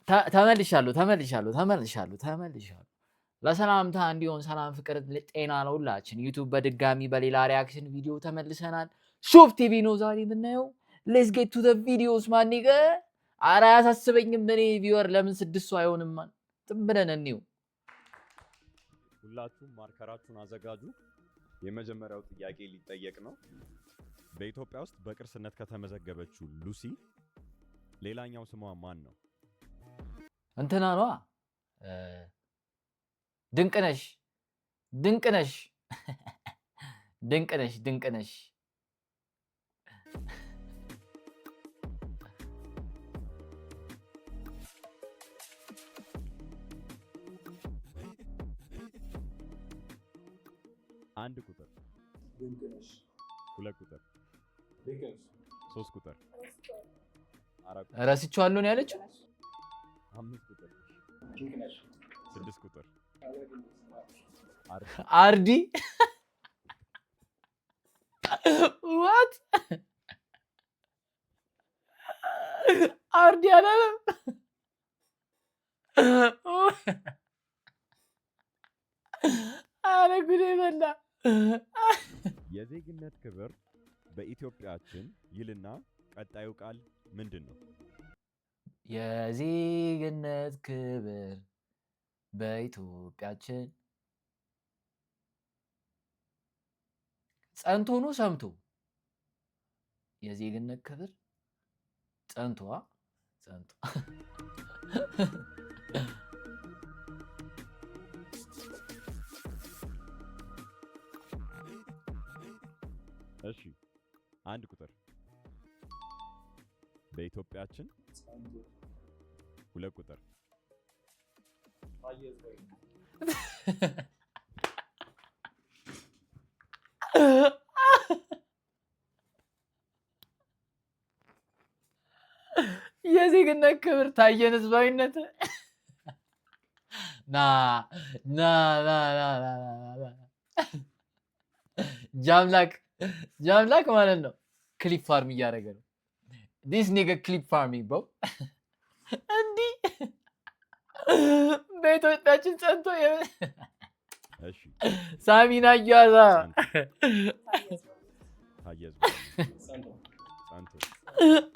ተመልሻለሁ። ለሰላምታ እንዲሆን ሰላም ፍቅር ጤና ነው ሁላችን። ዩቲዩብ በድጋሚ በሌላ ሪያክሽን ቪዲዮ ተመልሰናል። ሾፍ ቲቪ ነው ዛሬ የምናየው። ሌትስ ጌት ቱ ዘ ቪዲዮስ ማኒገ ኧረ አያሳስበኝም እኔ ቪወር ለምን 6 ሰው አይሆንም? ዝም ብለን እንየው። ሁላችሁም ማርከራችሁን አዘጋጁ። የመጀመሪያው ጥያቄ ሊጠየቅ ነው። በኢትዮጵያ ውስጥ በቅርስነት ከተመዘገበችው ሉሲ ሌላኛው ስሟ ማን ነው? እንትና ነዋ ድንቅነሽ አንድ ቁጥር ድንቅነሽ፣ ሁለት ቁጥር ድንቅነሽ፣ ሶስት ቁጥር አራት ቁጥር ረስቼዋለሁ ነው ያለችው። አምስት ቁጥር ድንቅነሽ፣ ስድስት ቁጥር አርዲ what አርዲ አላለም። አረ ጉዴ በላ። የዜግነት ክብር በኢትዮጵያችን ይልና ቀጣዩ ቃል ምንድን ነው? የዜግነት ክብር በኢትዮጵያችን ጸንቶ ነው ሰምቶ? የዜግነት ክብር ጸንቶ እሺ አንድ ቁጥር በኢትዮጵያችን ሁለት ቁጥር የዜግነት ክብር ታየን ህዝባዊነት ና ጃምላክ ማለት ነው። ክሊፕ ፋርም እያደረገ ነው። ዲስ ኒገ ክሊፕ ፋርሚንግ ብሮ እንዲህ በኢትዮጵያችን ጸንቶ እሺ ሳሚና ያዛ ታየዝ ጸንቶ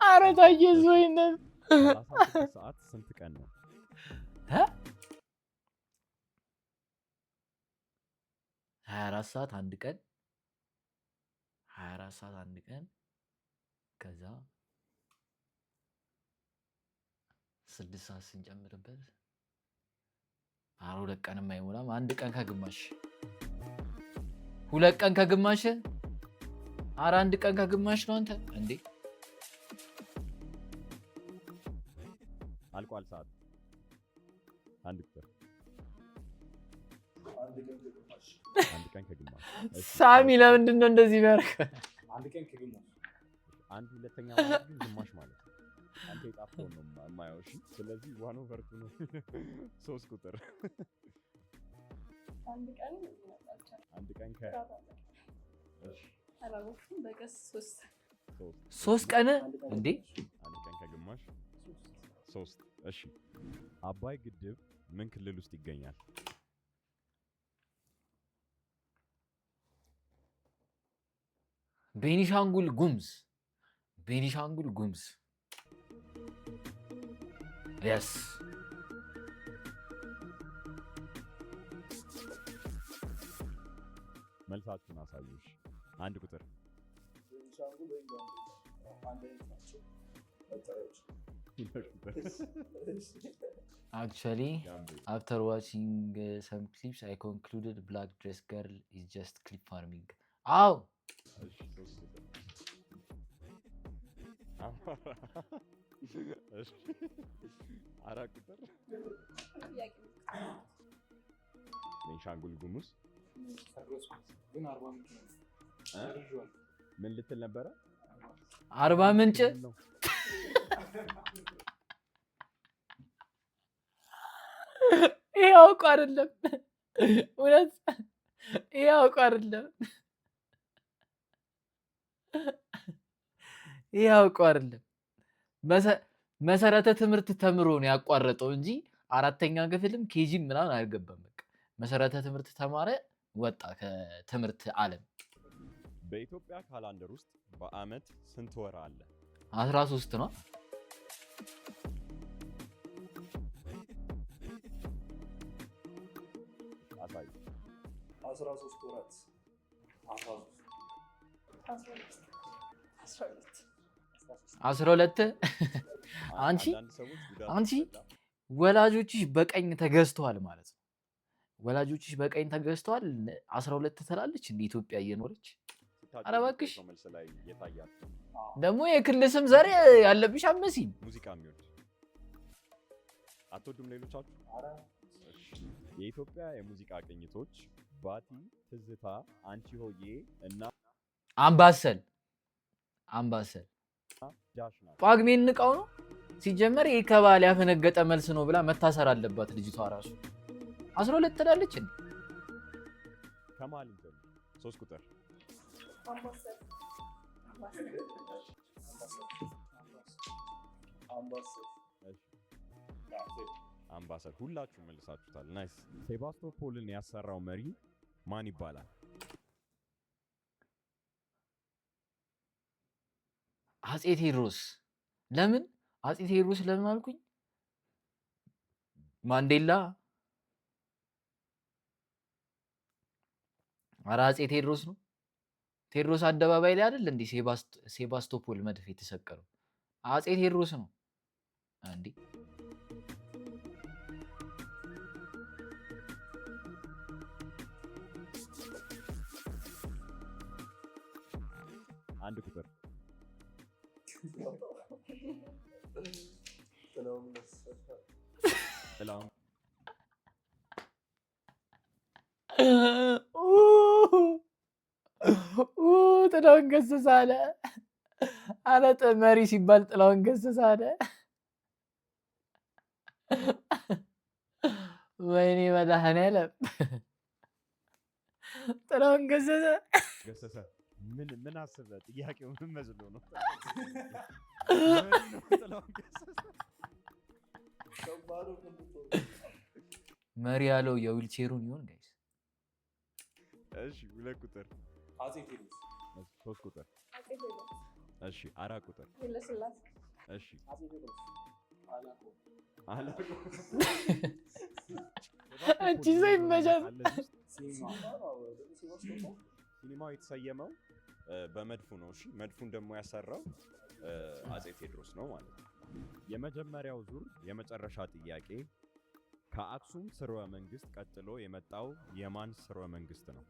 አረ ታየዝ ወይነት 36 ሰዓት ስንት ቀን ነው? 24 ሰዓት አንድ ቀን 24 ሰዓት አንድ ቀን ከዛ 6 ሰዓት ስንጨምርበት 2 ቀንም አይሞላም። አንድ ቀን ከግማሽ 2 ቀን ከግማሽ አንድ ቀን ከግማሽ ነው። አንተ እንዴ አልቋል ሰዓት። አንድ ቁጥር አንድ ቀን ከግማሽ ሳሚ ለምንድን ነው እንደዚህ የሚያደርግ? አንድ ቀን ከግማሽ አንድ ሁለተኛ ማለት ግን ግማሽ ማለት ነው። አንተ የጣፍከው ነው የማየው። እሺ ስለዚህ 1/2 ነው። 3 ቁጥር አንድ ቀን ከ እሺ አላወቅኩም። በቀስ 3 ቀን እንዴ አንድ ቀን ከግማሽ 3። እሺ አባይ ግድብ ምን ክልል ውስጥ ይገኛል? ቤኒሻንጉል ጉሙዝ yes መልሳችሁን አሳዩሽ። አንድ ቁጥር ቤኒሻንጉል ወይ አንድ ናቸው መጣዮች። actually after watching some clips I concluded black dress girl is just clip farming. አው እሺ 3 ቁጥር እሺ 4 ቁጥር ቤኒሻንጉል ጉሙዝ ግን 40 ምንጭ ነው። ምን ልትል ነበረ? 40 ምንጭ ይሄ አውቆ አይደለም እውነት ይሄ አውቆ አይደለም መሰረተ ትምህርት ተምሮ ነው ያቋረጠው እንጂ አራተኛ ክፍልም ኬጂም ምናምን አልገባም። በቃ መሰረተ ትምህርት ተማረ ወጣ ከትምህርት ዓለም። በኢትዮጵያ ካላንደር ውስጥ በአመት ስንት ወር አለ? 13 ነው። አሳይ። 13 ወራት 12 አንቺ ወላጆችሽ በቀኝ ተገዝተዋል ማለት ነው። ወላጆችሽ በቀኝ ተገዝተዋል 12 ትላለች እንደ ኢትዮጵያ እየኖረች። ኧረ እባክሽ ደግሞ የክልል ስም ዘር ያለብሽ አትመስይም። ሙዚቃ የሚወድ አትወዱም ሌሎቻችሁ? የኢትዮጵያ የሙዚቃ ቅኝቶች ባቲ፣ ትዝታ፣ አንቺ ሆዬ እና አምባሰል ዳሽ ናቸው። ጳጉሜን ንቃው ነው ሲጀመር። ይሄ ከባል ያፈነገጠ መልስ ነው ብላ መታሰር አለባት ልጅቷ ራሱ። 12 ትላለች እንዴ? ከማል እንጀምር። 3 ቁጥር አምባሰል። ሁላችሁም መልሳችሁታል። ናይስ። ሴባስቶፖልን ያሰራው መሪ ማን ይባላል? አፄ ቴዎድሮስ። ለምን አፄ ቴዎድሮስ ለምን አልኩኝ? ማንዴላ። ኧረ አፄ ቴዎድሮስ ነው። ቴዎድሮስ አደባባይ ላይ አይደል እንዴ ሴባስቶፖል መድፍ የተሰቀለው? አፄ ቴዎድሮስ ነው እንዴ? አንድ ቁጥር ጥላሁን ገሰሰ አለ። አለጠ መሪ ሲባል ጥላሁን ገሰሰ አለ። ወይኔ መድኃኒዓለም ጥላሁን ገሰሰ ምን አስበህ ጥያቄው ምን መስሎ ነው? መሪ ያለው የዊልቼሩን ይሆን ጋይስ? እሺ 2 ቁጥር አፄ ቴዎድሮስ። 3 ቁጥር እሺ 4 ቁጥር እሺ አፄ ቴዎድሮስ አንቺ ሰው ይመቻል። ሲኒማው የተሰየመው በመድፉ ነው። እሺ መድፉን ደግሞ ያሰራው አፄ ቴዎድሮስ ነው ማለት ነው። የመጀመሪያው ዙር የመጨረሻ ጥያቄ ከአክሱም ስርወ መንግስት ቀጥሎ የመጣው የማን ስርወ መንግስት ነው?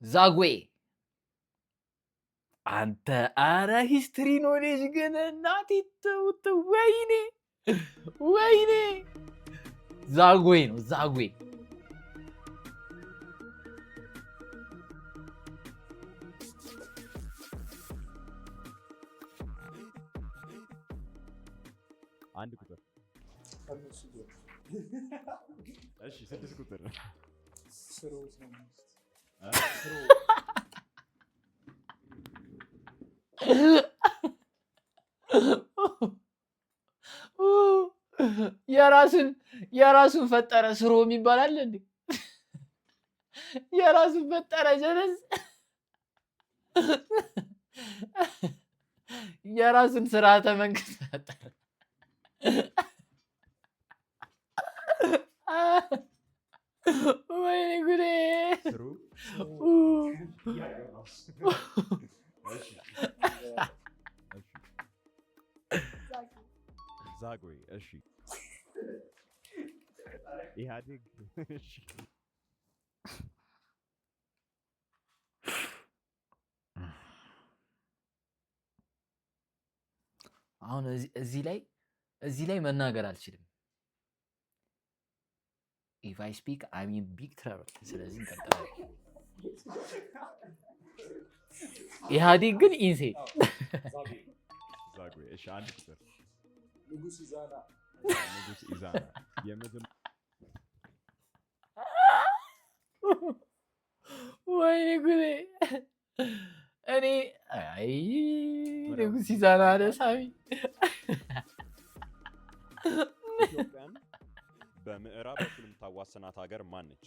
ዛጉዌ። አንተ አረ ሂስትሪ ኖሌጅ ግን እናቴ ተውት። ወይኔ ዛጉዌ ነው ዛጉዌ። አንድ ቁጥር እሺ 6 ቁጥር የራሱን ፈጠረ ስሮ የሚባል እንዴ? የራሱን ፈጠረ ጀነስ የራሱን ስርዓተ መንግስት ፈጠረ። ወይኔ ጉዴ! ዛጉዌ። እሺ ኢህአዴግ። እሺ አሁን እዚህ ላይ መናገር አልችልም። if I speak I'm in big trouble። ስለዚህ እንቀጥላለን። ኢህአዴግ ግን ኢንሴ ዛጉዌ። እሺ አንድ ቁጥር ንጉስ ኢዛና። ወይ ወይኔ ጉዴ! እኔ አይ ንጉስ ይዛና አለ ሳሚ። ኢትዮጵያን በምዕራብ በኩል የምታዋስናት ሀገር ማን ነች?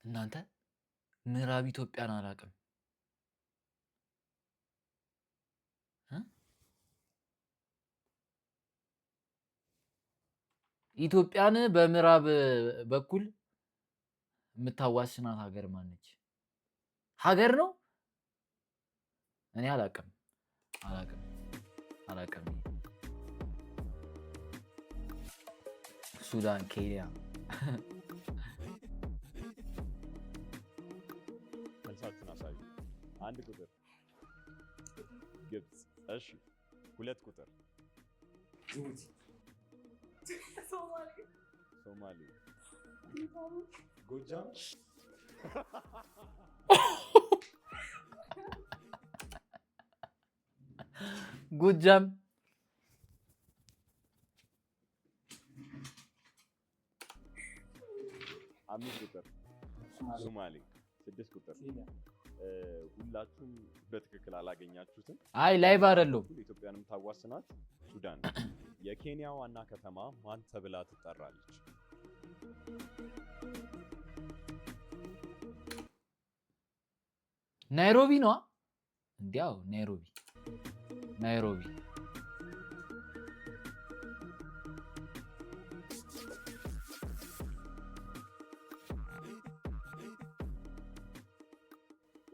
እናንተ ምዕራብ ኢትዮጵያን አላውቅም። ኢትዮጵያን በምዕራብ በኩል የምታዋስናት ሀገር ማነች? ሀገር ነው? እኔ አላውቅም። ሱዳን፣ ኬንያ። መልሳችሁን አሳዩ። 1 ቁጥር ግብጽ። እሺ 2 ቁጥር ጅቡቲ፣ ሶማሌ፣ ጎጃም፣ ጎጃም። 5 ቁጥር ሶማሌ፣ 6 ቁጥር ሁላችሁም በትክክል አላገኛችሁትም። አይ ላይቭ አይደለም። ኢትዮጵያን የምታዋስናት ሱዳን። የኬንያ ዋና ከተማ ማን ተብላ ትጠራለች? ናይሮቢ ነው። እንዲያው ናይሮቢ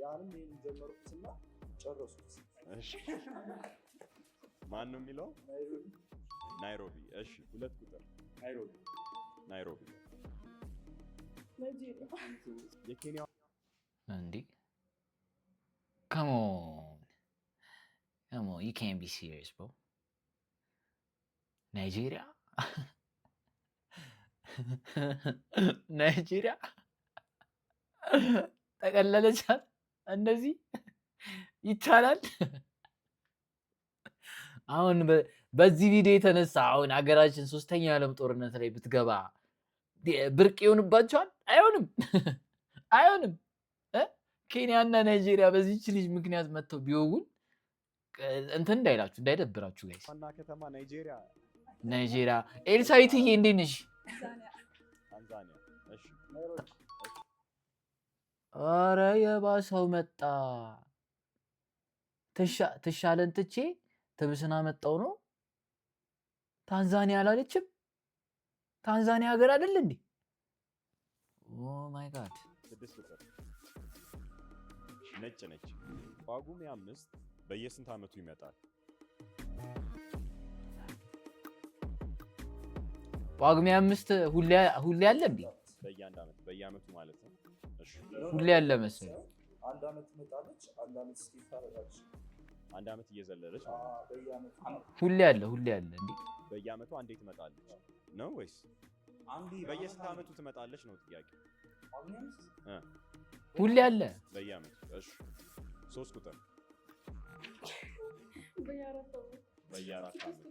ያንም ይሄን ጀመሩትና ጨረሱት። እሺ ማን ነው የሚለው? ናይሮቢ። እሺ 2 ቁጥር ናይሮቢ። የኬንያ እንዴ come on you can't be serious bro. ናይጄሪያ ጠቀለለቻት። እንደዚህ ይቻላል። አሁን በዚህ ቪዲዮ የተነሳ አሁን ሀገራችን 3ኛው የዓለም ጦርነት ላይ ብትገባ ብርቅ ይሆንባቸዋል? አይሆንም። ኬንያ እና ናይጄሪያ በዚህች ልጅ ምክንያት መጥተው ቢወጉን እንትን እንዳይደብራችሁ ጋይስ። ዋና ከተማ ናይጄሪያ። ኤልሳይትዬ እንዴት ነሽ? ታንዛኒያ። እሺ ኧረ የባሰው መጣ። ትሻለን ትቼ ትብስና መጣው ነው። ታንዛኒያ አላለችም? ታንዛኒያ ሀገር አይደል እንዴ? ኦ ማይ ጋድ። 6 ቁጥር ነጭ ነች። ጳጉሜ 5 በየስንት ዓመቱ ይመጣል? ጳጉሜ 5 ሁሌ አለ እንዴ? በየዓመቱ ማለት ነው። እሺ ሁሌ አለ መሰለኝ። 1 ዓመት ትመጣለች፣ 1 ዓመት ስኪፕ ታደርጋለች። 1 ዓመት እየዘለለች በየዓመቱ ሁሌ አለ እንዴ? በየዓመቱ አንዴ ትመጣለች ነው ወይስ በየስንት ዓመቱ ትመጣለች ነው ጥያቄ? ሁሌ አለ በየዓመቱ። እሺ 3 ቁጥር በየ4 ዓመት።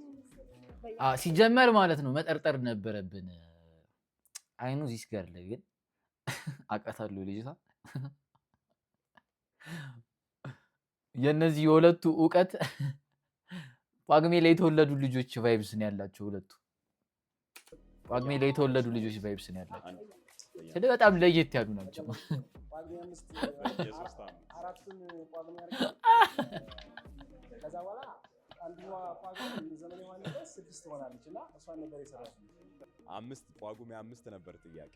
ሲጀመር ማለት ነው መጠርጠር ነበረብን። አይኑ ዚስ ጋር ላይ ግን አውቃታለሁ ልጅቷ። የነዚህ የሁለቱ እውቀት ጳጉሜ ላይ የተወለዱ ልጆች ቫይብስ ነው ያላቸው። ሁለቱ ጳጉሜ ላይ የተወለዱ ልጆች ቫይብስ ነው ያላቸው። ስለ በጣም ለየት ያሉ ናቸው። ከዛ በኋላ አንዷ ጳጉሜ ዘመን ዮሐንስ 6 ሆናለች እና እሷን ነበር የሰራችው። 5 ጳጉሜ 5 ነበር ጥያቄ።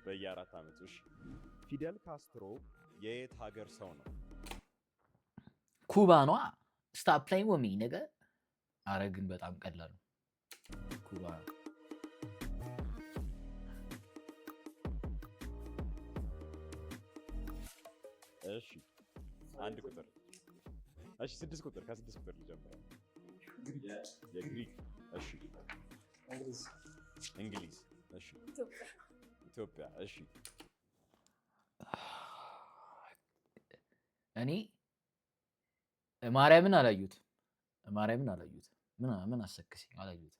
በየ4 ዓመቱ። እሺ ፊደል ካስትሮ የየት ሀገር ሰው ነው? ኩባ ነው። ስታፕ ፕሌይንግ ወሚ ነገር። አረ ግን በጣም ቀላል ነው። ኩባ። እሺ 1 ቁጥር። እሺ 6 ቁጥር። ከ6 ቁጥር ልጀምር። የግሪክ። እሺ እንግሊዝ። እሺ ኢትዮጵያ። እሺ እኔ ማርያምን አላዩት ምን አሰክሲ አላዩት።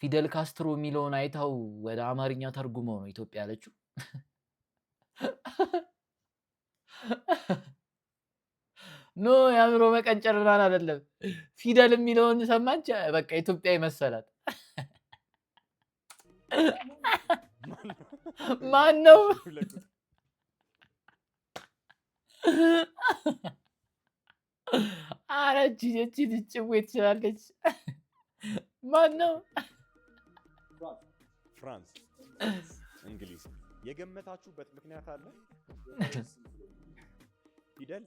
ፊደል ካስትሮ የሚለውን አይታው ወደ አማርኛ ተርጉመው ነው ኢትዮጵያ ያለችው። ኖ የአእምሮ መቀንጨርናን አይደለም ፊደል የሚለውን ሰማች በቃ ኢትዮጵያ ይመሰላት። ማን ነው? ኧረ እቺ ልጭዌ ትችላለች። ማን ነው? ፍራንስ፣ እንግሊዝ። የገመታችሁበት ምክንያት አለ? ፊደል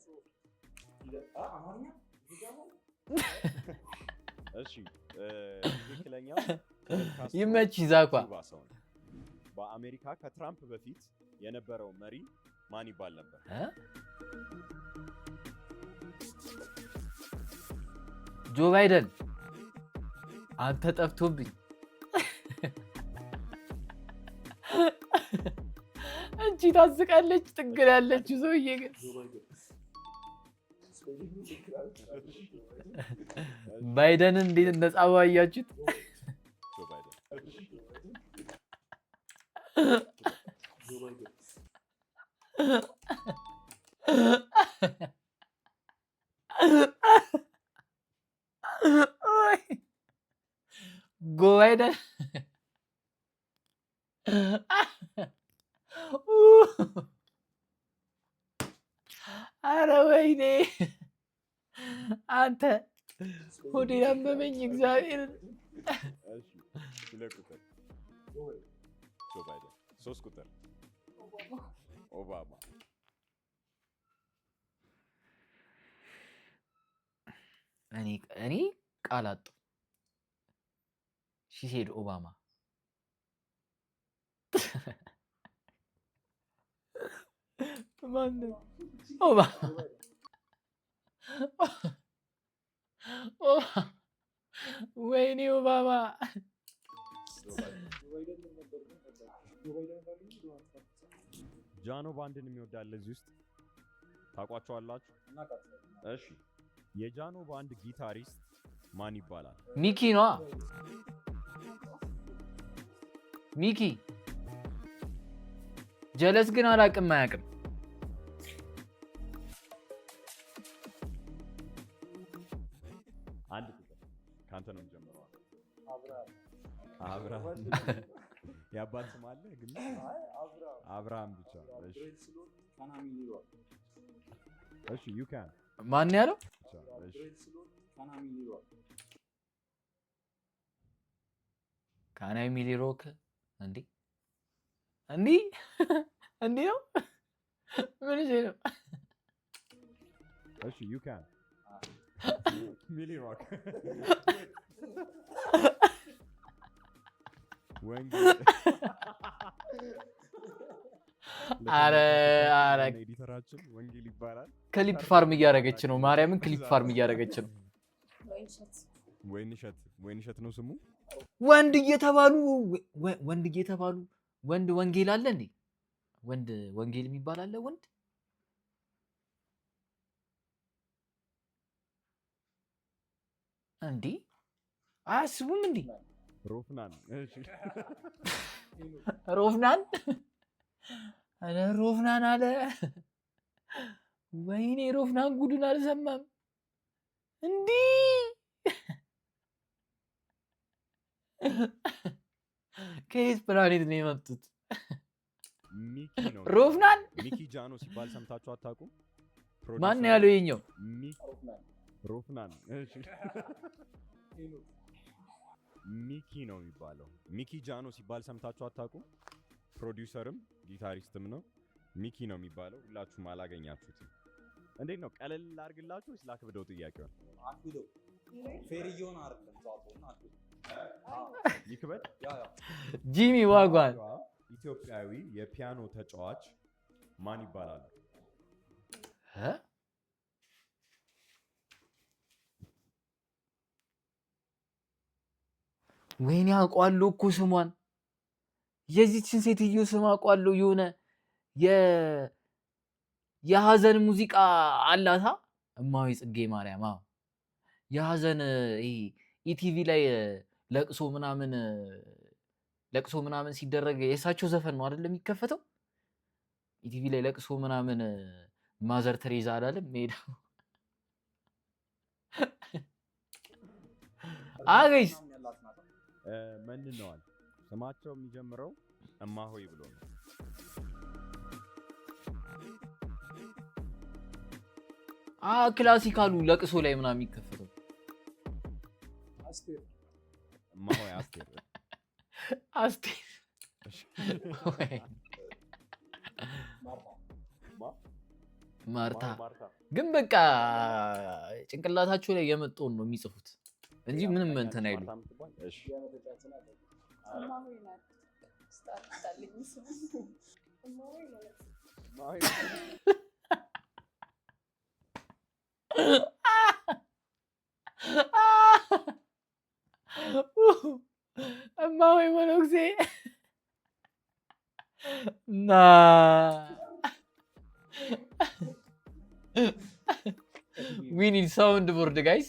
እሺ፣ ትክክለኛው ይመች ዛኳ። በአሜሪካ ከትራምፕ በፊት የነበረው መሪ ማን ይባል ነበር? ጆ ባይደን። አንተ ጠፍቶብኝ እንቺ ታስቃለች። ጥግል ያለችው ሰውዬ ግን ባይደንን እንዴት እንደጻፈው አያችሁት? ጎ ባይደን አረ ወይኔ አንተ ሆዴ ያመመኝ እግዚአብሔር። ሶስት ቁጥር ኦባማ። እኔ ቃል አጣሁ። ሺ ሴድ ኦባማ ማነው? ወይኔ ኦባማ። ጃኖ ባንድን የሚወዳለ እዚህ ውስጥ ታውቋቸዋላችሁ? እሺ፣ የጃኖ ባንድ ጊታሪስት ማን ይባላል? ሚኪ ነዋ። ሚኪ ጀለስ ግን አላቅም አያቅም። አንድ ቁጥር ካንተ ነው የምጀምረው። አብርሃም። የአባት ስም አለ ግን አብርሃም ብቻ። እሺ ዩ ካን ማን ያለው? ካናይ ሚሊ ሮክ እንዴ እንዴ እንዴ ነው ምን ይሄ ነው? እሺ ዩ ካን ሚሊ ሮክ አረ ኤዲተራችን ወንጌል ይባላል። ክሊፕ ፋርም እያደረገች ነው። ማርያምን ክሊፕ ፋርም እያደረገች ነው። ወይንሸት ነው ስሙ። ወንድ እየተባሉ ወንድ ወንጌል አለ እንዴ? ወንድ ወንጌል የሚባል አለ? ወንድ እንዴ አያስቡም እንዴ? ሮፍናን። እሺ ሮፍናን አለ ሮፍናን አለ። ወይኔ ሮፍናን ጉዱን አልሰማም እንዴ? ከየት ፕላኔት ነው የመጡት? ሚኪ ነው። ሮፍናን ሚኪ ጃኖ ሲባል ሰምታችሁ አታውቁም? ማን ያለው የኛው? ሮፍናን። እሺ ሚኪ ነው የሚባለው። ሚኪ ጃኖ ሲባል ሰምታችሁ አታውቁም? ፕሮዲውሰርም ጊታሪስትም ነው። ሚኪ ነው የሚባለው። ሁላችሁም አላገኛችሁትም። እንዴት ነው? ቀለል ላድርግላችሁ ወይስ ላክብደው ጥያቄውን? አክብደው። ፌርዮን አይደለም ታውቁና አክብደው። ይክበድ። ጂሚ ዋጓን። ኢትዮጵያዊ የፒያኖ ተጫዋች ማን ይባላል? ወይኔ አውቀዋለሁ እኮ ስሟን። የዚችን ሴትዮ ስም አውቀዋለሁ። የሆነ የሀዘን ሙዚቃ አላታ እማዊ ጽጌ ማርያም። አዎ የሀዘን ይሄ ኢቲቪ ላይ ለቅሶ ምናምን ሲደረግ የእሳቸው ዘፈን ነው አይደል የሚከፈተው? ኢቲቪ ላይ ለቅሶ ምናምን ማዘር ተሬዛ አላለም ሜዳ አገይስ መንነዋል። ስማቸው የሚጀምረው እማሆይ ብሎ ነው። ክላሲካሉ ለቅሶ ላይ ምናምን የሚከፈተው አስቴር እማሆይ አስቴር ማርታ ግን በቃ ጭንቅላታቸው ላይ የመጣውን ነው የሚጽፉት እንጂ ምንም እንትን አይሉ። እማሆይ መነኩሴ ና we need soundboard guys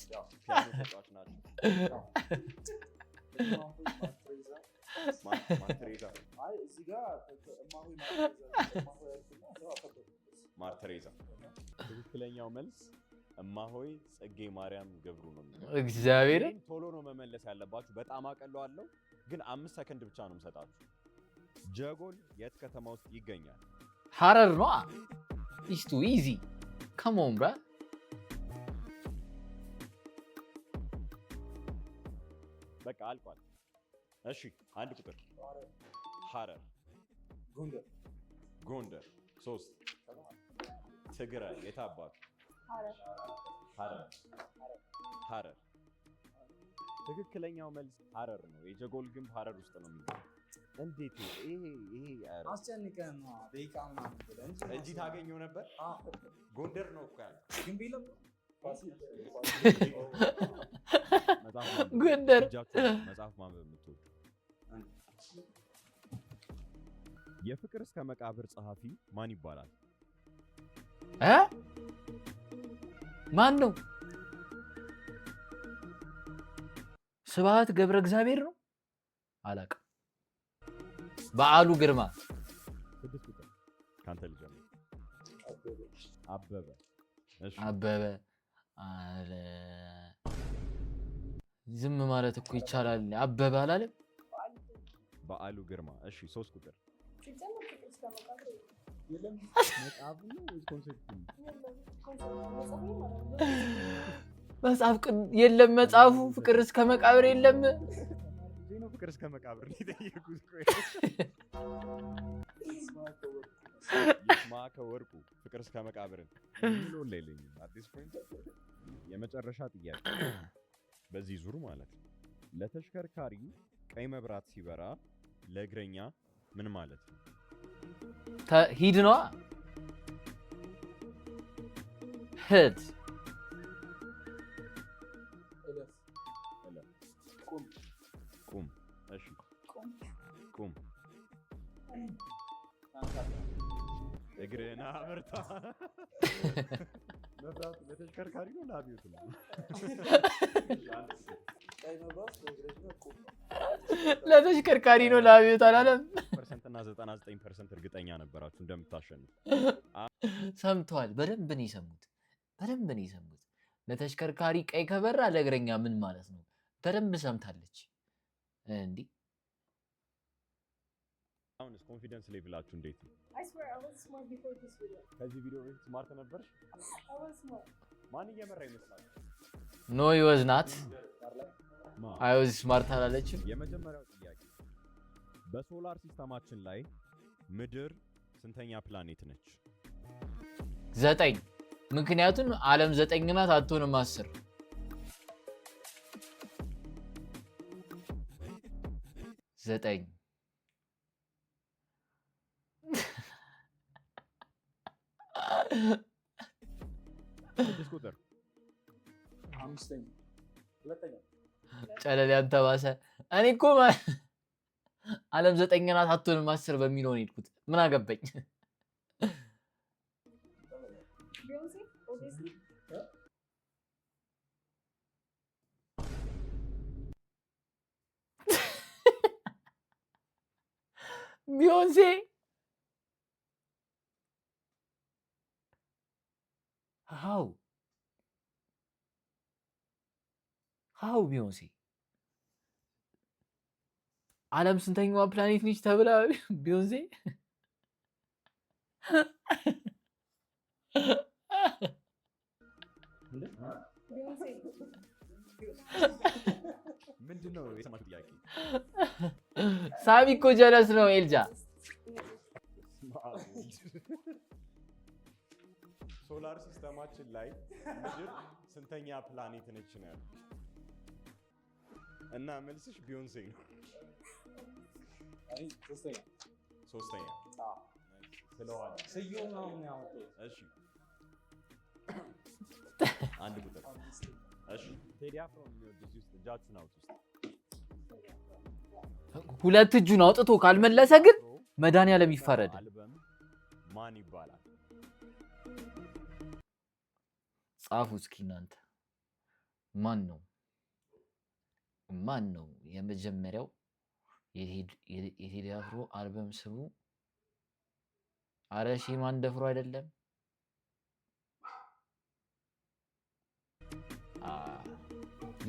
ማርተሬዛ ትክክለኛው መልስ እማሆይ ጽጌ ማርያም ገብሩ ነው። እግዚአብሔር ቶሎ ነው መመለስ ያለባችሁ። በጣም አቀለዋለሁ ግን 5 ሰከንድ ብቻ ነው የምሰጣችሁ። ጀጎል የት ከተማ ውስጥ ይገኛል? ሐረር ነው። It's too easy. Come on, bro. በቃ አልቋል። እሺ አንድ ቁጥር ሐረር፣ ጎንደር 3 ትግራይ የት አባቱ? ሐረር ትክክለኛው መልስ ሐረር ነው። የጀጎል ግንብ ሐረር ውስጥ ነው የሚገኘው። እንዴት ይሄ አስጨንቀን ነው ደቂቃ ምናምን ብለን እንጂ ታገኘው ነበር። ጎንደር ነው እኮ ያለው ግንብ የለም። ጎንደር መጽሐፍ ማንበብ የምትወዱ የፍቅር እስከ መቃብር ጸሐፊ ማን ይባላል? ማን ነው? ስብሐት ገብረ እግዚአብሔር ነው። አላውቅም። በዓሉ ግርማ 6 ቁጥር ካንተ ልጀምር። አበበ እሺ አበበ ዝም ማለት እኮ ይቻላል። አበበ አላለም። በዓሉ ግርማ እሺ 3 ቁጥር መጽሐፍ የለም። መጽሐፉ ፍቅር እስከ መቃብር የለም። ፍቅር እስከ መቃብር ነው የጠየቁት። ይስማከ ወርቁ ፍቅር እስከ መቃብርን ሙሉ ለይልኝ አዲስ ፖይንት። የመጨረሻ ጥያቄ በዚህ ዙር ማለት ነው። ለተሽከርካሪ ቀይ መብራት ሲበራ ለእግረኛ ምን ማለት ነው? ሂድ ነዋ። ሂድ ቁም። እሺ ቁም። እግርህን አበርታ። መብራቱ ለተሽከርካሪ ነው ለአብዮት ነው? ለተሽከርካሪ ነው ለአብዮት አላለም። ፐርሰንትና 99% እርግጠኛ ነበራችሁ እንደምታሸንፉ። ሰምተዋል። በደንብ ነው የሰሙት። ለተሽከርካሪ ቀይ ከበራ ለእግረኛ ምን ማለት ነው? በደንብ ሰምታለች። እንዲህ አሁንስ ኮንፊደንስ ሌቭላችሁ እንዴት ነው? ከዚህ ቪዲዮ በፊት ስማርት ነበርሽ? ማን እየመራ ይመስላል? ኖ ሂ ዋዝ ናት። አይ ዋዝ ስማርት አላለችም። የመጀመሪያው ጥያቄ በሶላር ሲስተማችን ላይ ምድር ስንተኛ ፕላኔት ነች? 9። ምክንያቱም ዓለም 9 ናት፣ አትሆንም 10። 9 6 ቁጥር 5ኛ ሁለተኛ ጨለል ያንተባሰ። እኔ እኮ ዓለም 9 ናት አትሆንም 10 በሚለው ነው የሄድኩት። ምን አገባኝ? ቢዮንሴ ሃው ቢዮንሴ ዓለም ስንተኛዋ ፕላኔት ነች ተብላ ቢዮንሴ ምንድነው የሰማችሁ ጥያቄ? ሳሚ እኮ ጀለስ ነው ኤልጃ። ሶላር ሲስተማችን ላይ ምድር ስንተኛ ፕላኔት ነች ነው ያለው? እና መልስሽ ቢዮንሴ ነው። አይ ሶስተኛ ሶስተኛ ስለዋል ስዩም ነው የሚያወጣው። እሺ አንድ ቁጥር እሺ ቴዲ አፍሮ የሚወድ እዚህ ውስጥ እጃችሁን አውጡ ውስጥ ሁለት እጁን አውጥቶ ካልመለሰ ግን መድኃኒዓለም ይፈረድ። አልበም ማን ይባላል? ጻፉ እስኪ እናንተ። ማን ነው የመጀመሪያው የቴዲ አፍሮ አልበም ስሙ? አረ ሺማን ደፍሮ አይደለም።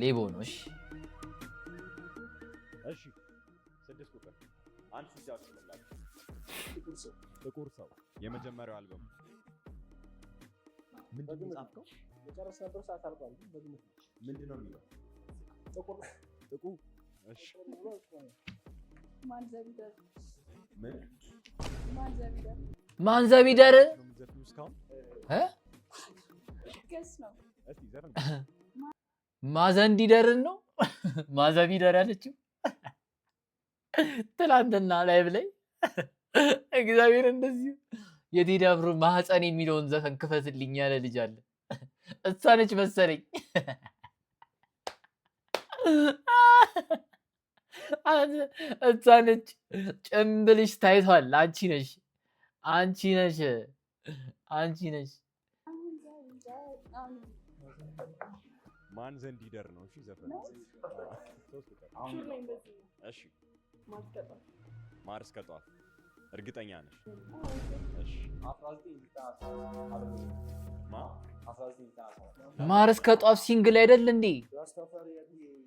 ሌቦ ነው። እሺ እሺ ስድስት ቁጥር አንድ እጃችሁን ላችሁ ጥቁር ሰው የመጀመሪያው አልበም ምንድን ነው የጻፍከው? መጨረስ ነበር ሰዓት አልቋል። ግን በግምት ምንድነው የሚለው? ጥቁር እሺ ማንዘቢደር ምን ማንዘቢደር ነው የምትዘፍኚው እስካሁን? ገስ ነው። እስቲ ዘፈን ማዘንዲደርን ነው ማዘቢደር ያለችው ትላንትና ላይቭ ላይ እግዚአብሔር እንደዚህ የቴዲ አፍሮ ማህፀን የሚለውን ዘፈን ክፈትልኝ ያለ ልጅ አለ። እሷ ነች መሰለኝ። እሷ ነች። ጭምብልሽ ታይቷል። አንቺ ነሽ። ማን ዘንድ ይደር ነው? እሺ ዘፈን እሺ ማርስ ከጧፍ እርግጠኛ ነሽ? እሺ 1997 ማ 1997 ማርስ ከጧፍ ሲንግል አይደል እንዴ? ያስተፋሪ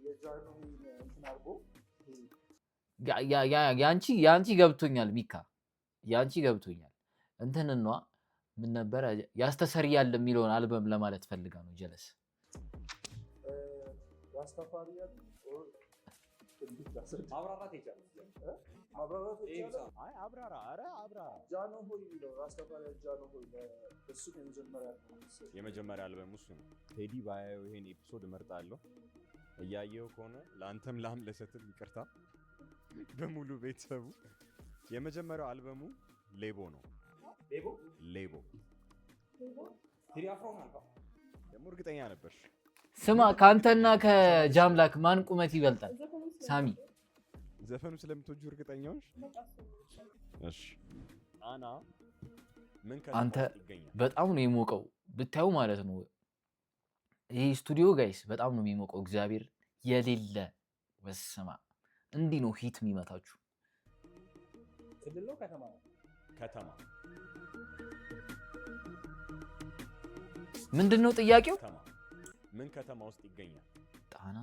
የጃኖ እንትን አድርጎ ያንቺ ገብቶኛል ሚካ፣ ያንቺ ገብቶኛል። እንትንኗ ምን ነበረ ያስተሰርያል የሚለውን አልበም ለማለት ፈልጋ ነው ጀለስ። ያስተፋሪ ማብራራት ይቻላል። ማብራራት ይቻላል። አይ አብራራ። ኧረ አብራራ። ጃኖ ሆይ የሚለው ያስተፋሪ ጃኖ ሆይ እሱ የመጀመሪያ አልበም እሱ ነው። ቴዲ ባያየው ይሄን ኤፒሶድ እመርጣለሁ። እያየው ከሆነ ለአንተም ላምለሰትም ይቅርታ በሙሉ ቤተሰቡ። የመጀመሪያው አልበሙ ሌቦ ነው። ሌቦ ቴዲ አፍሮ ነው ደግሞ እርግጠኛ ነበርሽ? ስማ ከአንተና ከጃምላክ ማን ቁመት ይበልጣል? ሳሚ ዘፈኑ ስለምትወጁ እርግጠኛዎች? እሺ አና ምን አንተ ከተማ ይገኛል? በጣም ነው የሞቀው ብታዩ ማለት ነው። ይሄ ስቱዲዮ ጋይስ በጣም ነው የሚሞቀው። እግዚአብሔር የሌለ ወስማ እንዲህ ነው ሂት የሚመታችሁ። ክልል ነው ከተማ ነው? ከተማ ምንድነው ጥያቄው? ከተማ ምን ከተማ ውስጥ ይገኛል? ጣና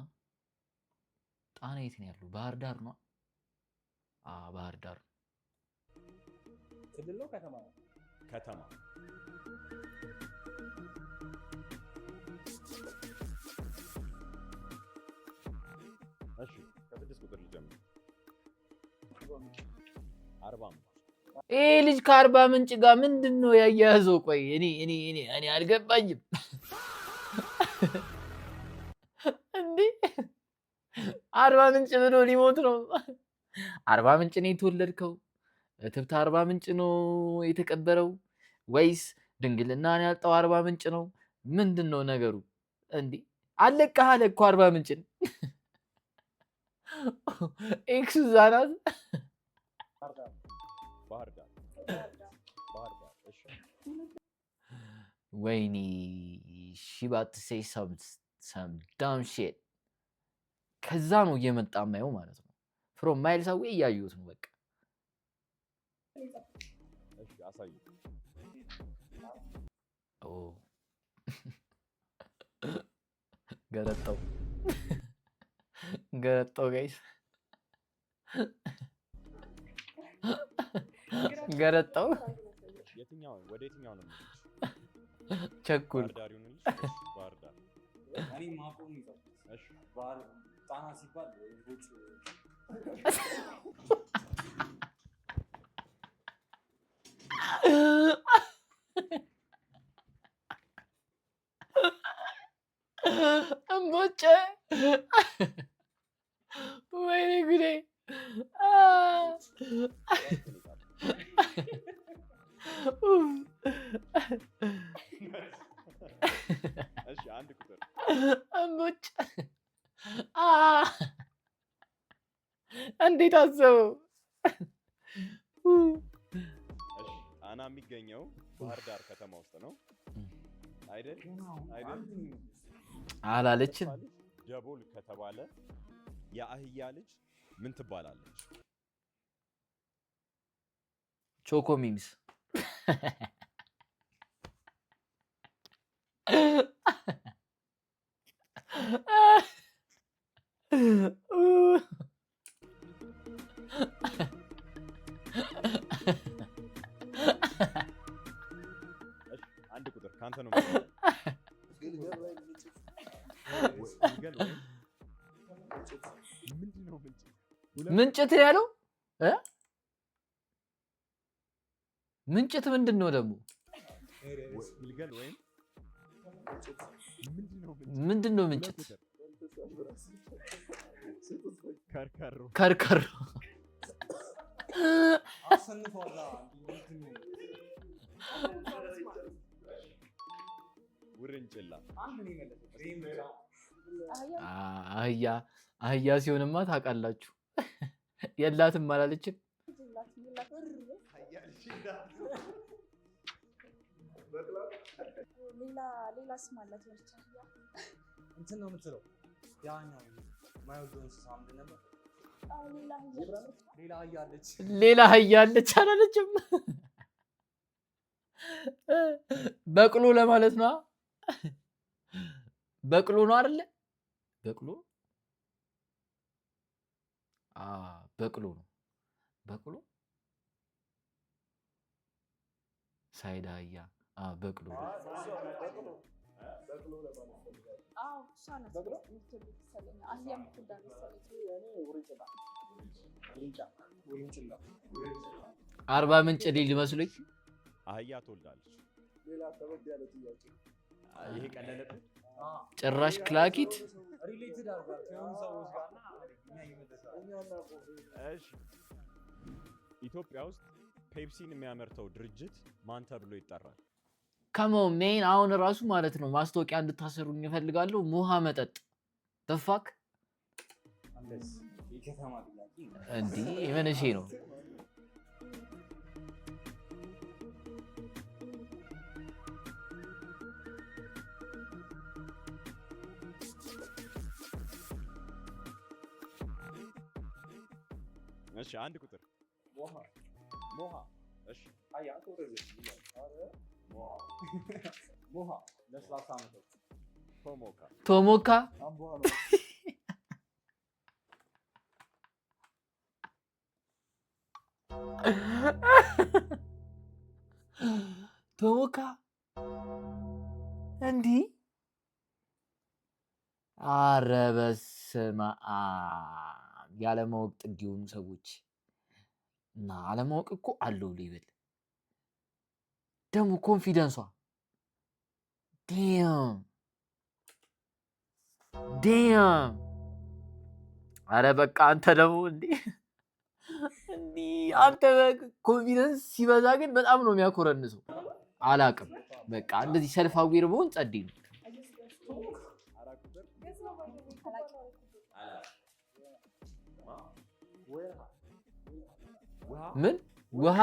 የት ነው ያለው? ባህር ዳር ነው። ባህር ዳር ክልል ነው ከተማ ነው? ከተማ እሺ ከስድስት ቁጥር ልጀምር። 40 ይሄ ልጅ ከአርባ ምንጭ ጋር ምንድን ነው ያያያዘው? ቆይ እኔ አልገባኝም። እንዴ አርባ ምንጭ ብሎ ሊሞት ነው? አርባ ምንጭ ነው የተወለድከው? እትብት አርባ ምንጭ ነው የተቀበረው? ወይስ ድንግልናን ያልጠው አርባ ምንጭ ነው? ምንድን ነው ነገሩ? እንዴ አለቀህ እኮ አርባ ምንጭን። ኤክሱ ዛናት ባህር ዳር እሺ ወይኔ she about to say some dumb shit። ከዛ ነው እየመጣ ማየው ማለት ነው። ፍሮም ማይልስ አዌይ እያየሁት ነው በቃ እሺ አሳዩ። ኦ ገረጣው ገረጣው ጋይስ ገረጣው የትኛው ወደ የትኛው ነው የምትሄጂው? ቸኩል ባህር ዳር ይሁንልሽ? ባህር ዳር። እኔ ማቆም ይዘው እሺ ባህር ጣና ሲባል ውጭ እምቦጭ ወይኔ ጉዴ እሺ አንድ ቁጥር እምቦጭ እንዴት አሰበው? እሺ ጣና የሚገኘው ባህር ዳር ከተማ ውስጥ ነው አይደል? አይደል? አላለችም። ደቦል ከተባለ የአህያ ልጅ ምን ትባላለች? ቾኮ ሚምስ አንድ ቁጥር ካንተ ነው። ምንጭት ያለው ምንጭት ምንድን ነው ደግሞ? ምንድን ነው ምንጭት? ከርከሮ አሰንፏላ ውርንጭላ አህያ ሲሆንማ ታውቃላችሁ። የላትም አላለችም። ሌላ ስም አላት። እንትን ነው የምትለው ያኛው ማይወደው እንስሳ ምንድን ነበር? ሌላ አህያ አለች። ሌላ አህያ አለች አላለችም። በቅሎ ለማለት ነው። በቅሎ ነው አይደለ? በቅሎ በቅሎ ነው። በቅሎ ሳይድ አህያ በቅሎ አርባ ምንጭ ሊል መስሎኝ አህያ ትወልዳለች። ይሄ ቀለለብህ? ጭራሽ ክላኪት ሪሌትድ አድርጓት የሆኑ ሰዎች ጋርና እሺ ኢትዮጵያ ውስጥ ፔፕሲን የሚያመርተው ድርጅት ማን ተብሎ ይጠራል? ከሞ ሜን አሁን ራሱ ማለት ነው ማስታወቂያ እንድታሰሩኝ እፈልጋለሁ። ሙሃ መጠጥ ተፋክ የከተማ ጥያቄ እንዲህ ምን እሺ ነው? እሺ አንድ ቁጥር ሞሃ እሺ አያ ወደዚህ ሞሃ ለስላሳ መጠጥ ቶሞካ ቶሞካ እንዲህ ኧረ በስመ አብ ያለማወቅ ጥግ የሆኑ ሰዎች እና አለማወቅ እኮ አለው ሌብል ደግሞ ኮንፊደንሷ ዴም አረ በቃ አንተ ደግሞ እንዲህ አንተ ኮንፊደንስ ሲበዛ ግን በጣም ነው የሚያኮረንሰው። አላቅም በቃ እንደዚህ ሰልፍ አዌር በሆን ጸዴ ነው። ምን ውሃ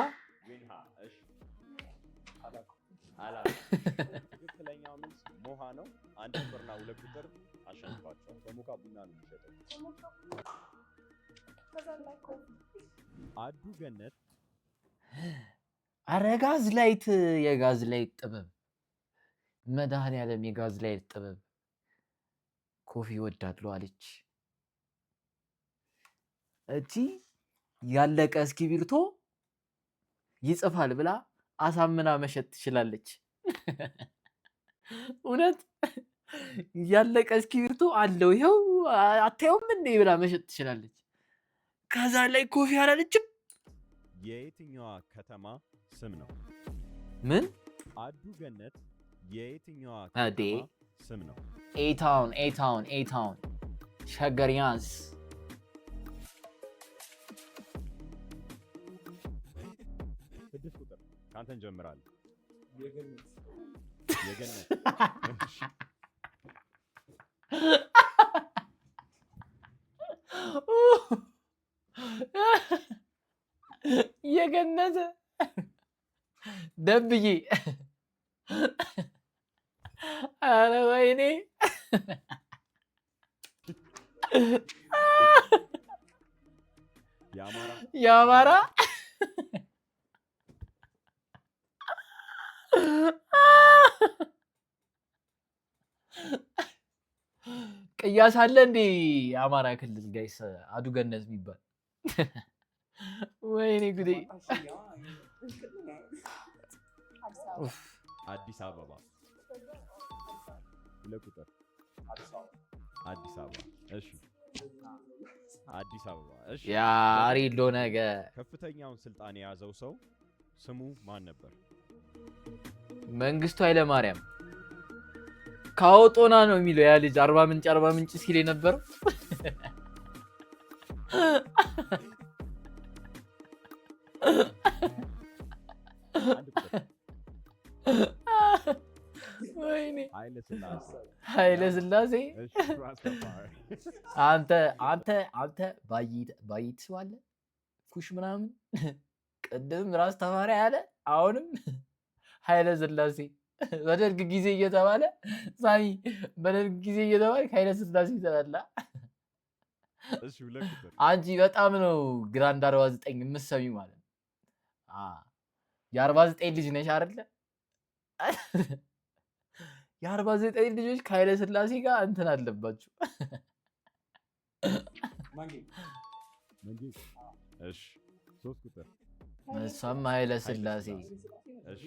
ትክክለኛው መልስ ሞሃ ነው። አንድ ቁጥርና ሁለት ቁጥር አሸንፋቸዋል። በሞካ ቡና ነው የሚሸጠው። አዱ ገነት አረ ጋዝ ላይት የጋዝ ላይት ጥበብ መድኃኒዓለም የጋዝ ላይት ጥበብ ኮፊ ወዳድለው አለች። እቺ ያለቀ እስክሪብቶ ይጽፋል ብላ አሳምና መሸጥ ትችላለች። እውነት ያለቀ እስክሪብቶ አለው ይኸው አታየውም እንዴ ብላ መሸጥ ትችላለች። ከዛ ላይ ኮፊ አላለችም። የየትኛዋ ከተማ ስም ነው? ምን አዱ ገነት የየትኛዋ አዴ ከተማ ስም ነው? ኤታውን ሸገር ያንስ 6 ቁጥር ካንተ እንጀምራለን። የገነት የገነት እሺ፣ የገነት ደብዬ አረ ወይኔ የአማራ ቅያስ አለ እንዴ? የአማራ ክልል ጋይስ አዱ ገነት የሚባል ወይኔ ጉዴ። አዲስ አበባ 2 ቁጥር አዲስ አበባ እሺ፣ አዲስ አበባ እሺ። ያሪሎ ነገ ከፍተኛውን ስልጣን የያዘው ሰው ስሙ ማን ነበር? መንግስቱ ኃይለማርያም ካወጦና ነው የሚለው ያ ልጅ አርባ ምንጭ ሲል የነበረው ወይኔ ኃይለ ሥላሴ አንተ ባይት ዋለ ኩሽ ምናምን ቅድም ራስ ተማሪ ያለ አሁንም ኃይለ ሥላሴ በደርግ ጊዜ እየተባለ ሳሚ በደርግ ጊዜ እየተባለ ኃይለ ሥላሴ ተበላ። እሺ 2 ቁጥር አንቺ በጣም ነው ግራንድ 49 የምትሰሚው ማለት ነው። የ49 ልጅ ነሽ አይደለ? የ49 ልጆች ከኃይለ ሥላሴ ጋር እንትን አለባችሁ። እሺ 3 ቁጥር እሷም ኃይለ ሥላሴ። እሺ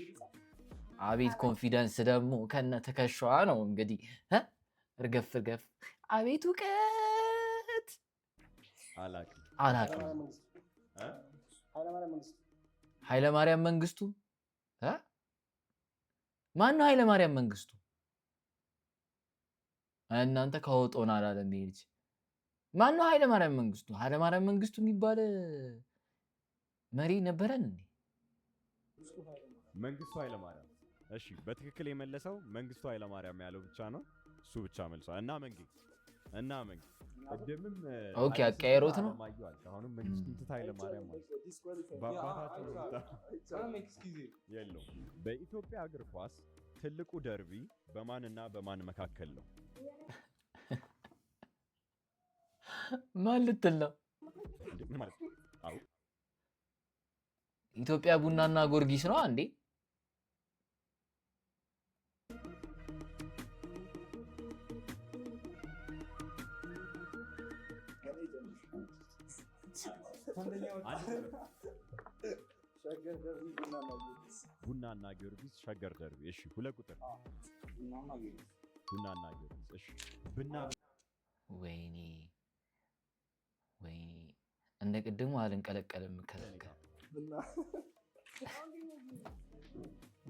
አቤት ኮንፊደንስ ደግሞ ከነ ትከሻዋ ነው እንግዲህ እርገፍ አቤት እውቀት አላቅም ኃይለማርያም መንግስቱ ማን ነው? ኃይለማርያም መንግስቱ እናንተ ከወጦና አላለም ይሄ ልጅ ማን ነው? ኃይለማርያም መንግስቱ ኃይለማርያም መንግስቱ የሚባል መሪ ነበረን እንዴ? መንግስቱ ኃይለማርያም። እሺ በትክክል የመለሰው መንግስቱ ኃይለማርያም ያለው ብቻ ነው። እሱ ብቻ መልሷል። እና መንግስቱ ቅድምም ኦኬ አቀየሮት ነው። አሁንም መንግስቱ ኃይለማርያም ማለት በአባታቸው የለው። በኢትዮጵያ እግር ኳስ ትልቁ ደርቢ በማንና በማን መካከል ነው? ማን ልትል ነው? ኢትዮጵያ ቡናና ጊዮርጊስ ነው እንዴ? ቡናና ጊዮርጊስ ሸገር ደርቢ። እሺ 2 ቁጥር ቡናና ጊዮርጊስ። እሺ ወይኔ እንደ ቅድሙ አልንቀለቀልም። ከለከለ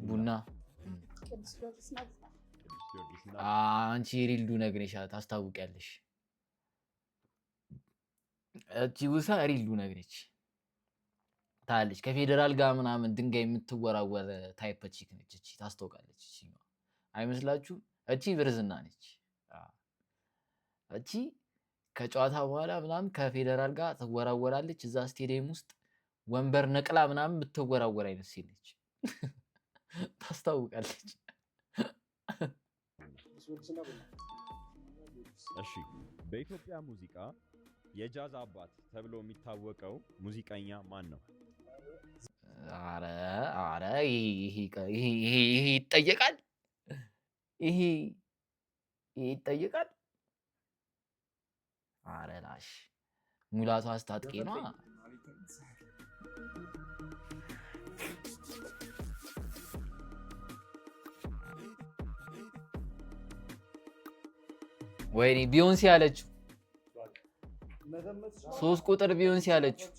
ቡና አንቺ ሪልዱ ነግሬሻ ታስታውቂያለሽ። እቺ ውሳ ሪልዱ ነግሬች ታለች። ከፌደራል ጋር ምናምን ድንጋይ የምትወራወር ታይፕ ቺክ ነች። እቺ ታስታውቃለች። እቺ አይመስላችሁም? እቺ ብርዝና ነች። እቺ ከጨዋታ በኋላ ምናምን ከፌደራል ጋር ትወራወራለች። እዛ ስቴዲየም ውስጥ ወንበር ነቅላ ምናምን የምትወራወር አይነት ሴት ነች። ታስታውቃለች። እሺ በኢትዮጵያ ሙዚቃ የጃዝ አባት ተብሎ የሚታወቀው ሙዚቀኛ ማን ነው? ኧረ ይሄ ይጠየቃል። ይሄ ይጠየቃል። ኧረ ላሽ ሙላቱ አስታጥቄ ነው። ወይኔ ቢዮንሴ ያለችው 3 ቁጥር ቢዮንሴ ያለችው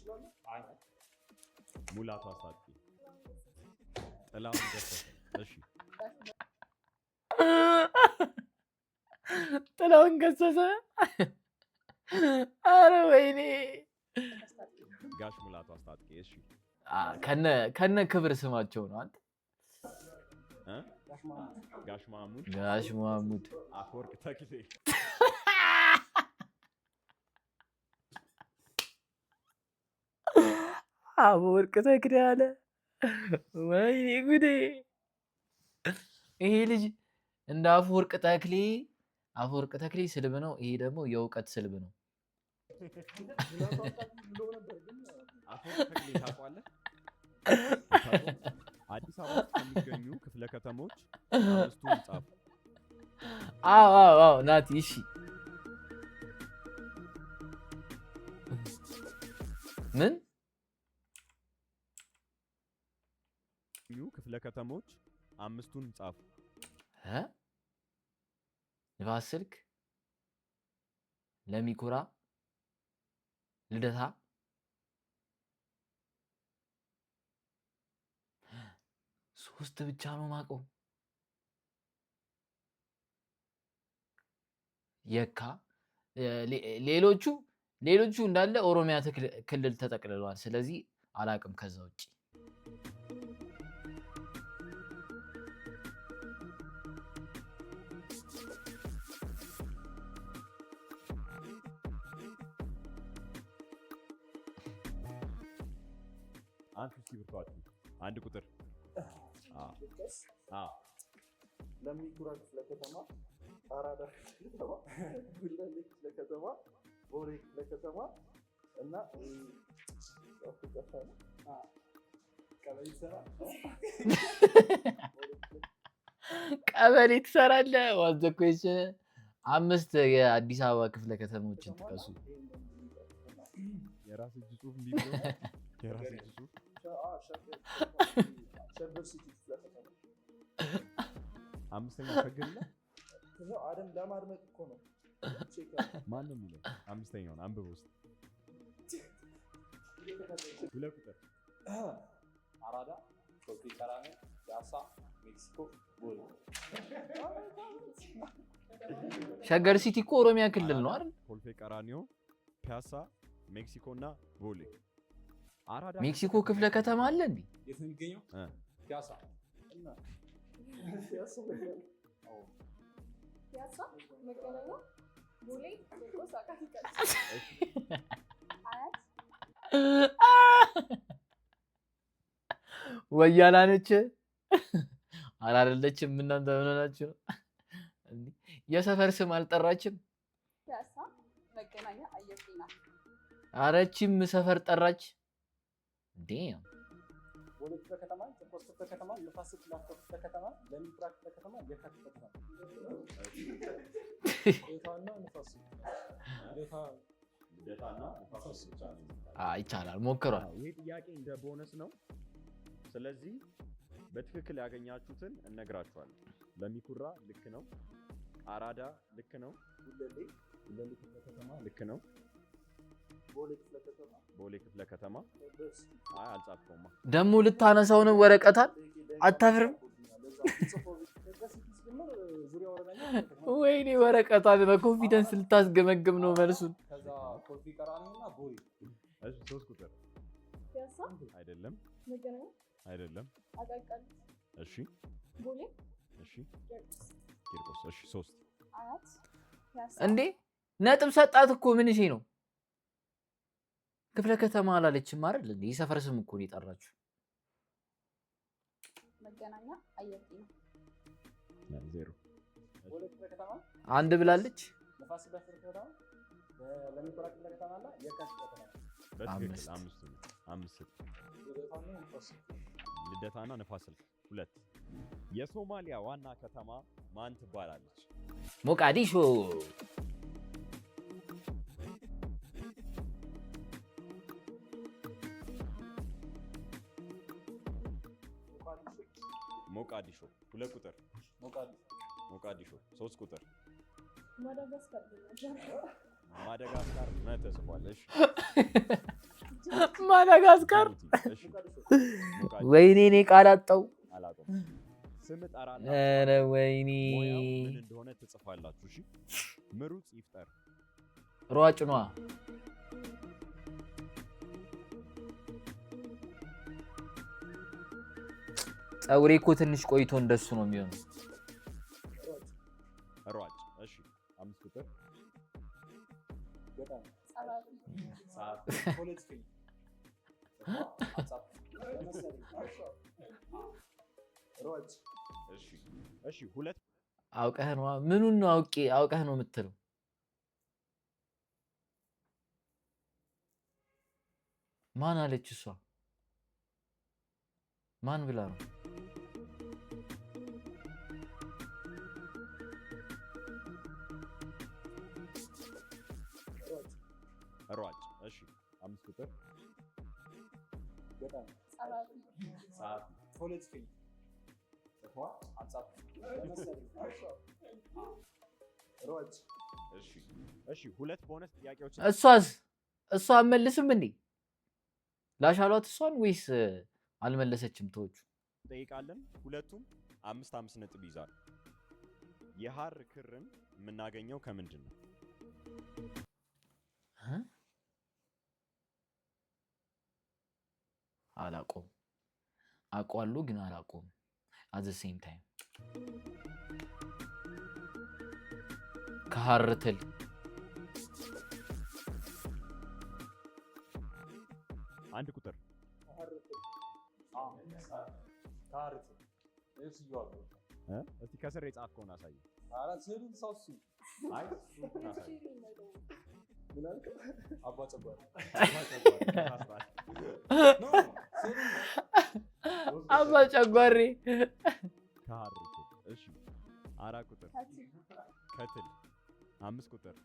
ሙላቱ አስታጥቄ ጥላሁን ገሰሰ። እሺ ጥላሁን ገሰሰ። ኧረ ወይኔ ጋሽ ሙላቱ አስታጥቄ። እሺ ከነ ክብር ስማቸው ነው አንተ። ጋሽ ማሙድ አፈወርቅ ተክሌ። አፈወርቅ ተክሌ አለ። ወይኔ ጉዴ! ይሄ ልጅ እንደ አፈወርቅ ተክሌ ስልብ ነው። ይሄ ደግሞ የእውቀት ስልብ ነው። አፈወርቅ ተክሌ ታውቀዋለህ? አዲስ አበባ ውስጥ ከሚገኙ ክፍለ ከተሞች 5ቱን ጻፉ። አዎ ናቲ። እሺ ምን ክፍለ ከተሞች 5ቱን ጻፉ። ንፋስ ስልክ፣ ለሚኩራ፣ ልደታ፣ 3 ብቻ ነው ማቀው። የካ ሌሎቹ እንዳለ ኦሮሚያ ክልል ተጠቅልለዋል። ስለዚህ አላቅም ከዛ ውጪ። አንድ ቁጥር ለሚኩራ ክፍለ ከተማ፣ አራዳ ክፍለ ከተማ፣ ጉለሌ ክፍለ ከተማ፣ ቦሌ ክፍለ ከተማ እና ቀበሌ ትሰራለህ። ዋዘኮች 5 የአዲስ አበባ ክፍለ ከተሞችን ጥቀሱ። የራስ እጅ ጽሁፍ እንዲህ የራስ እጅ ጽሁፍ ሸገር ሲቲ ክፍለ ከተማ 5ኛው ሸገር ይላል። አደም ለማድመጥ እኮ ነው። ማን ነው የሚለው? 5ኛውን አንብብ ውስጥ 2 ቁጥር አራዳ፣ ኮልፌ ቀራኒዮ፣ ፒያሳ፣ ሜክሲኮ፣ ቦሌ። ሸገር ሲቲ እኮ ኦሮሚያ ክልል ነው አይደል? ኮልፌ ቀራኒዮ፣ ፒያሳ፣ ሜክሲኮ እና ቦሌ። አራዳ ሜክሲኮ ክፍለ ከተማ አለ እንዴ? የት ነው የሚገኘው? ፒያሳ እና ፒያሳ፣ መገናኛ፣ ቦሌ፣ ቂርቆስ፣ አቃቂ ቃሊቲ፣ አያት። ወያላ ነች አላደለችም። እናንተ ምን ሆናችሁ ነው? የሰፈር ስም አልጠራችም። ፒያሳ፣ መገናኛ፣ አየር ጤና። አረችም ሰፈር ጠራች። ዴም ቦሌ ክፍለ ከተማ፣ ቂርቆስ ክፍለ ከተማ፣ ንፋስ ስልክ ላፍቶ ክፍለ ከተማ፣ ለሚኩራ ክፍለ ከተማ፣ የካ ክፍለ ከተማ። ዴታና ንፋስ ይቻላል፣ ሞክሯል። ይሄ ጥያቄ እንደ ቦነስ ነው። ስለዚህ በትክክል ያገኛችሁትን እነግራችኋለሁ። ለሚኩራ ልክ ነው። አራዳ ልክ ነው። ጉለሌ ክፍለ ከተማ ልክ ነው። ቦሌ ክፍለ ከተማ አይ አልጻፍከውማ። ደግሞ ልታነሳው ነው ወረቀታል። አታፍርም? ወይኔ ወረቀታል በኮንፊደንስ ልታስገመግም ነው መልሱን። ከዛ ኮልፌ ቀራኒዮና ቦሌ። እሺ 3 ቁጥር ፒያሳ፣ አይደለም፣ መገናኛ፣ አይደለም። አቃቂ ቃሊቲ፣ እሺ ቦሌ፣ እሺ ቂርቆስ። እሺ 3 አያት፣ ፒያሳ። እንዴ ነጥብ ሰጣት እኮ ምን እሺ ነው? ክፍለ ከተማ አላለችም አይደል እንዴ? የሰፈር ስም እኮ ነው የጠራችሁ። መገናኛ፣ አየር ጤና። 0 ቦሌ ክፍለ ከተማ አንድ ብላለች። ንፋስ ስልክ ክፍለ ከተማ፣ ለሚኩራ ክፍለ ከተማ እና የካ ክፍለ ከተማ። በትክክል 5 ነው። 5 ልደታና ንፋስ ስልክ 2 የሶማሊያ ዋና ከተማ ማን ትባላለች? ሞቃዲሾ። ሞቃዲሾ 2 ቁጥር ሞቃዲሾ 3 ቁጥር ማዳጋስካር ማዳጋስካር ተጽፏል። እሺ ማዳጋስካር እሺ ወይኔ እኔ ቃል አጣው። አላውቅም። ስም ጠራና ኧረ ወይኔ ሙያው ምን እንደሆነ ትጽፋላችሁ። እሺ ምሩጽ ይፍጠር ሯጭ ነዋ። ፀጉሬ እኮ ትንሽ ቆይቶ እንደሱ ነው የሚሆነው። ሯጭ። እሺ 5 ቁጥር እሺ 2 አውቀህ ነው ምኑን ነው አውቀህ ነው የምትለው? ማን አለች እሷ? ማን ብላ ነው? ሯጭ። እሺ 5 ቁጥር እሺ 2 ቦነስ ጥያቄዎች። እሷ አትመልስም እንዴ? ላሻሏት እሷን ወይስ አልመለሰችም? ተወቹ ጠይቃለን። ሁለቱም 5 ነጥብ ይዛሉ። የሐር ክርን የምናገኘው ከምንድን ነው? አላውቀውም። አውቀዋለሁ ግን አላውቀውም። አት ዘ ሴም ታይም ከሐር ትል 1 ቁጥር እስቲ ከስር የጻፍከውን አሳይ። አይ አባ ጨጓሬ ከሐር ትል። እሺ 4 ቁጥር ከትል 5 ቁጥር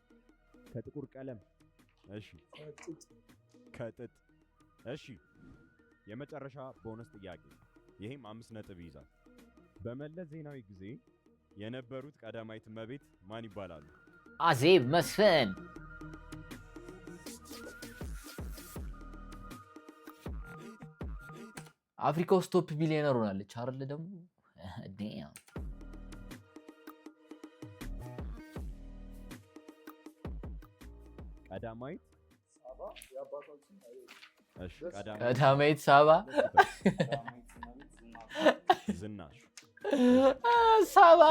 ከጥቁር ቀለም። እሺ ከጥጥ። እሺ የመጨረሻ ቦነስ ጥያቄ፣ ይሄም 5 ነጥብ ይይዛል። በመለስ ዜናዊ ጊዜ የነበሩት ቀዳማዊት እመቤት ማን ይባላሉ? አዜብ መስፍን። አፍሪካ ውስጥ ቶፕ ቢሊዮነር ሆናለች አይደል? ደግሞ ዳም ቀዳማዊት ቀዳማዊት ሳባ ዝናሽ ሳባ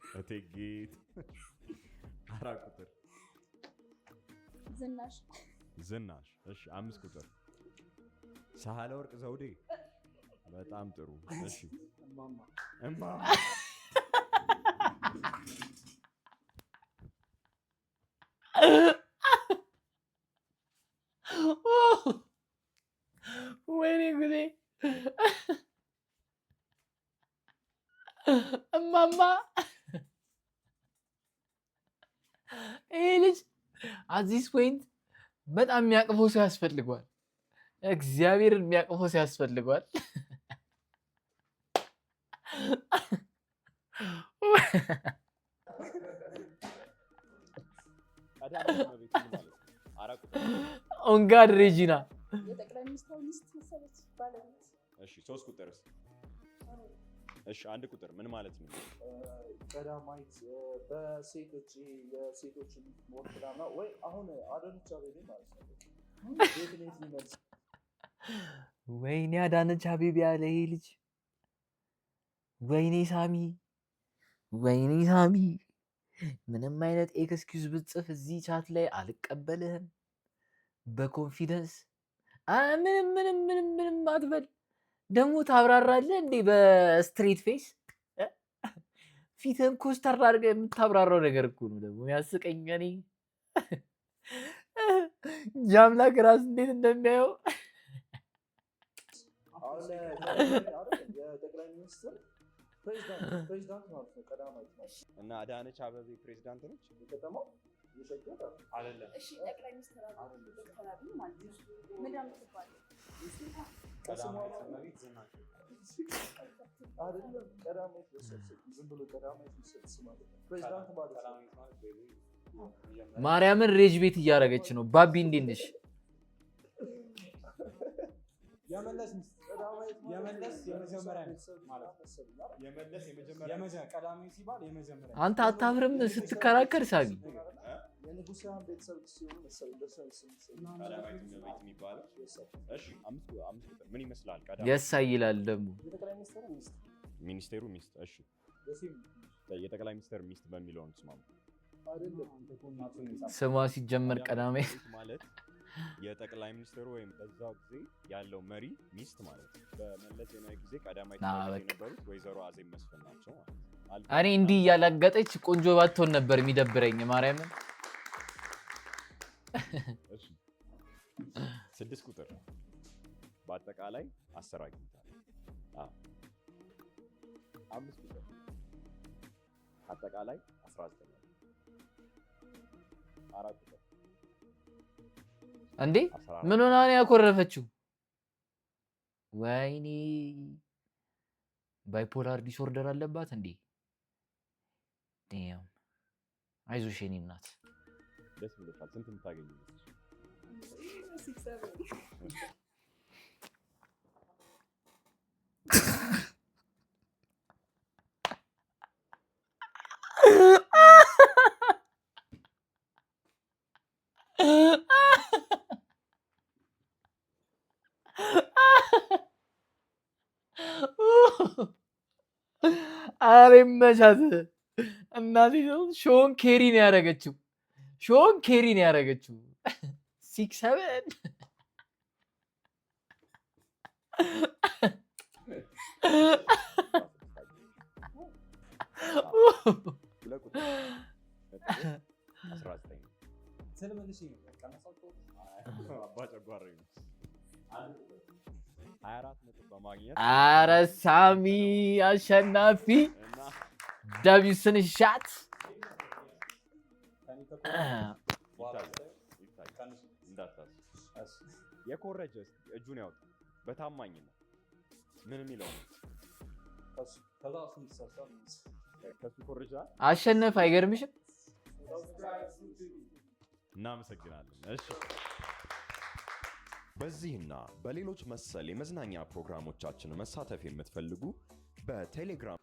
እቴጌት 4 ቁጥር ዝናሽ። እሺ 5 ቁጥር ሳህለወርቅ ዘውዴ። በጣም ጥሩ። እሺ እማማ ወይኔ ጉዴ እማማ። ይሄ ልጅ አዚስ ፖይንት በጣም የሚያቅፈው ሰው ያስፈልገዋል። እግዚአብሔርን የሚያቅፈው ሰው ያስፈልገዋል። ኦንጋድ ሬጂና። የጠቅላይ ሚኒስትር ሚስት መሰለች ባለቤት። እሺ 3 ቁጥርስ? እሺ አንድ ቁጥር ምን ማለት ነው? ቀዳማዊት በሴቶች የሴቶችን ሞት ምናምን ወይ አሁን አዳነች አቤቤ ማለት ነው። ዴፊኒትሊ መልስ ወይኔ አዳነች አቤቤ ያለ ይሄ ልጅ ወይኔ ሳሚ ወይኔ ሳሚ ምንም አይነት ኤክስኪውዝ ብጽፍ እዚህ ቻት ላይ አልቀበልህም በኮንፊደንስ ምንም አትበል። ደግሞ ታብራራለህ እንዴ በስትሬት ፌስ ፊትህን ኮስተር አድርገህ የምታብራራው ነገር እኮ ነው ደግሞ ያስቀኝ። እኔ የአምላክ ራስ እንዴት እንደሚያየው አሁን የጠቅላይ ሚኒስትር ፕሬዚዳንት ማለት ነው። ቀዳማዊት ማለት እና አዳነች አቤቤ ፕሬዝዳንት ነች የከተማው የሸገር አይደለም? እሺ ጠቅላይ ሚኒስትር ዶክተር አብይ ማለት ነው። ምንድን ነው የምትባለው? ቀዳማዊት እመቤት ዝናሽ አይደለም። ቀዳማዊት ዝም ብሎ ቀዳማዊት ስም አይደለም። ፕሬዚዳንት ማለት ነው። ማርያምን ሬጅ ቤት እያደረገች ነው። ባቢ እንዴት ነሽ? የመለስ ሚስት የመለስ የመጀመሪያ ማለት የመጀመሪያ ቀዳማዊ ሲባል የመጀመሪያ አንተ አታፍርም ስትከራከር ሳቢ? የንጉሳውያን ቤተሰብ ሲሆኑ መሰለኝ በሱ ስም ቀዳማዊት እመቤት የሚባለው። እሺ አምስት ቁጥር ምን ይመስላል? ቀዳማዊት የሳ ይላል ደግሞ የጠቅላይ ሚኒስትሩ ሚስት ሚኒስቴሩ ሚስት። እሺ የጠቅላይ ሚኒስትር ሚስት በሚለው እንስማማ አይደለም። ስሟ ሲጀመር ቀዳማዊት ማለት የጠቅላይ ሚኒስትሩ ወይም በዛው ጊዜ ያለው መሪ ሚስት ማለት ነው። በመለስ ዜናዊ ጊዜ ቀዳማዊት የነበሩት ወይዘሮ አዜብ መስፍን ናቸው ማለት ነው። እኔ እንዲህ እያላገጠች ቆንጆ ባትሆን ነበር የሚደብረኝ ማርያምን። እሺ 6 ቁጥር በአጠቃላይ 10 አግኝታል። 5 ቁጥር አጠቃላይ 19 4 ቁጥር እንዴ ምን ሆና ነው ያኮረፈችው? ወይኔ ባይፖላር ዲስኦርደር አለባት እንዴ? ዳም አይዞሽ የኔ እናት። ደስ ብሎሻል። ስንት የምታገኝ ነው? አሬ መቻት እናቴ ሾን ኬሪ ነው ያደረገችው። ሾን ኬሪ ነው ያደረገችው። 6 7 ኧረ ሳሚ አሸናፊ ደቢስን ሻት የኮረጀ እጁን ያውጣ በታማኝነት ምን የሚለው ከሱ ኮረጃ አሸነፍ። አይገርምሽም? እናመሰግናለን። እሺ በዚህና በሌሎች መሰል የመዝናኛ ፕሮግራሞቻችን መሳተፍ የምትፈልጉ በቴሌግራም